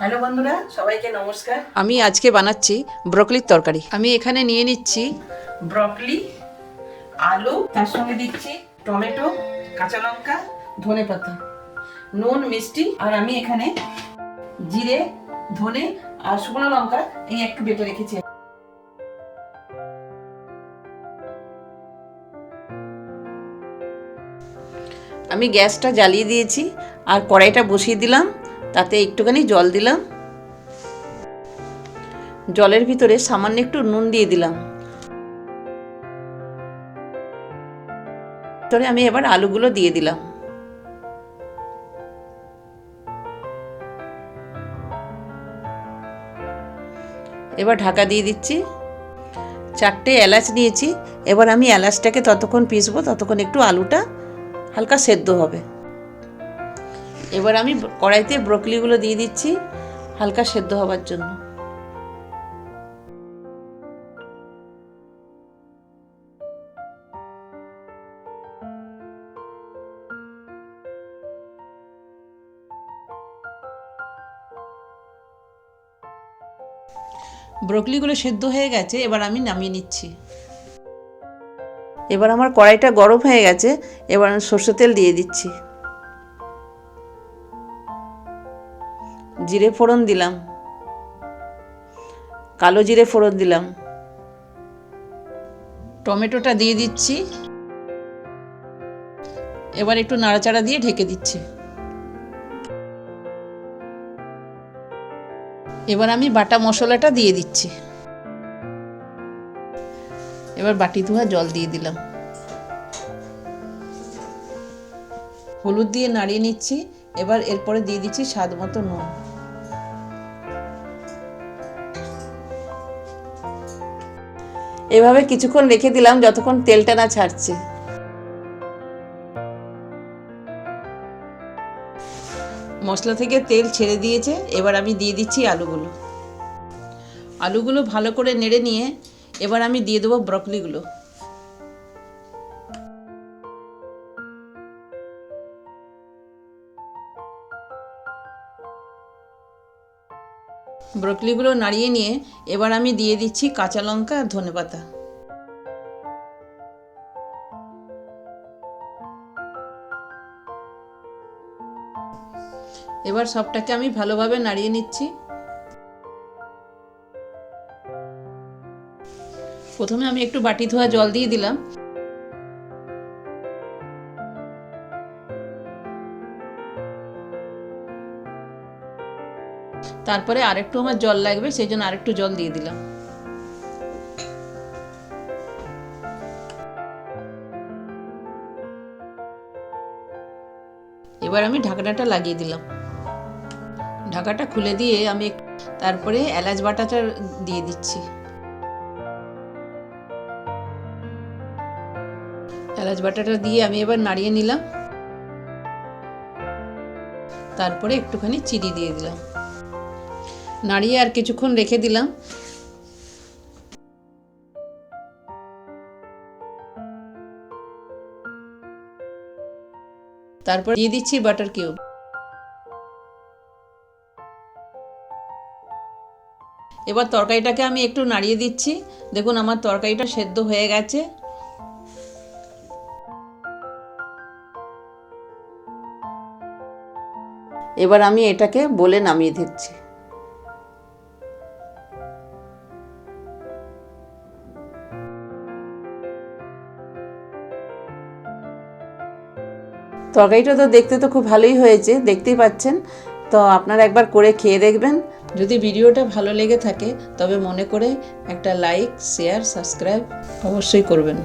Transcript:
Hello বন্ধুরা, সবাইকে নমস্কার। আমি আজকে বানাচ্ছি ব্রকলির তরকারি। আমি এখানে নিয়ে নিচ্ছি ব্রকলি, আলু, তার সঙ্গে দিচ্ছি টমেটো, কাঁচা লঙ্কা, ধনেপাতা, নুন, মিষ্টি, আর আমি এখানে জিরে, ধনে আর শুকনো লঙ্কা এই একটু বেটে রেখেছি। আমি গ্যাসটা জ্বালিয়ে দিয়েছি আর কড়াইটা বসিয়ে দিলাম, তাতে একটুখানি জল দিলাম। জলের ভিতরে সামান্য একটু নুন দিয়ে দিলাম। ভিতরে আমি এবার আলুগুলো দিয়ে দিলাম। এবার ঢাকা দিয়ে দিচ্ছি। 4টে এলাচ নিয়েছি। এবার আমি এলাচটাকে ততক্ষণ পিসবো ততক্ষণ একটু আলুটা হালকা সেদ্ধ হবে। এবার আমি কড়াইতে ব্রকলিগুলো দিয়ে দিচ্ছি হালকা সেদ্ধ হবার জন্য। ব্রকলিগুলো সেদ্ধ হয়ে গেছে, এবার আমি নামিয়ে নিচ্ছি। এবার আমার কড়াইটা গরম হয়ে গেছে, এবার আমি সরষের তেল দিয়ে দিচ্ছি। জিরে ফোড়ন দিলাম, কালো জিরে ফোড়ন দিলাম, টমেটোটা দিয়ে দিচ্ছি। এবার একটু নাড়াচাড়া দিয়ে ঢেকে দিচ্ছি। এবার আমি বাটা মশলাটা দিয়ে দিচ্ছি। এবার বাটি ধোয়া জল দিয়ে দিলাম। হলুদ দিয়ে নাড়িয়ে নিচ্ছি। এবার এরপরে দিয়ে দিচ্ছি স্বাদ মতো নুন। এভাবে কিছুক্ষণ রেখে দিলাম যতক্ষণ তেলটা না ছাড়ছে। মশলা থেকে তেল ছেড়ে দিয়েছে। এবার আমি দিয়ে দিচ্ছি আলুগুলো। আলুগুলো ভালো করে নেড়ে নিয়ে এবার আমি দিয়ে দেবো ব্রকলিগুলো। ব্রকলিগুলো নাড়িয়ে নিয়ে এবার আমি দিয়ে দিচ্ছি কাঁচা লঙ্কা আর ধনেপাতা। এবার সবটাকে আমি ভালোভাবে নাড়িয়ে নিচ্ছি। প্রথমে আমি একটু বাটি ধোয়া জল দিয়ে দিলাম। তারপরে আরেকটু আমার জল লাগবে, সেই জন্য আরেকটু জল দিয়ে দিলাম। এবার আমি ঢাকনাটা লাগিয়ে দিলাম। ঢাকাটা খুলে দিয়ে আমি তারপরে এলাচ বাটাটা দিয়ে দিচ্ছি। এলাচ বাটাটা দিয়ে আমি এবার নাড়িয়ে নিলাম। তারপরে একটুখানি চিনি দিয়ে দিলাম। নাড়িয়ে আর কিছুক্ষণ রেখে দিলাম। তারপর দিয়ে দিচ্ছি বাটার কিউব। এবার তরকারিটাকে আমি একটু নাড়িয়ে দিচ্ছি। দেখুন আমার তরকারিটা সেদ্ধ হয়ে গেছে। এবার আমি এটাকে বলে নামিয়ে দিচ্ছি। তরকারিটা তো দেখতে তো খুব ভালোই হয়েছে, দেখতেই পাচ্ছেন। তো আপনারা একবার করে খেয়ে দেখবেন। যদি ভিডিওটা ভালো লেগে থাকে তবে মনে করে একটা লাইক, শেয়ার, সাবস্ক্রাইব অবশ্যই করবেন।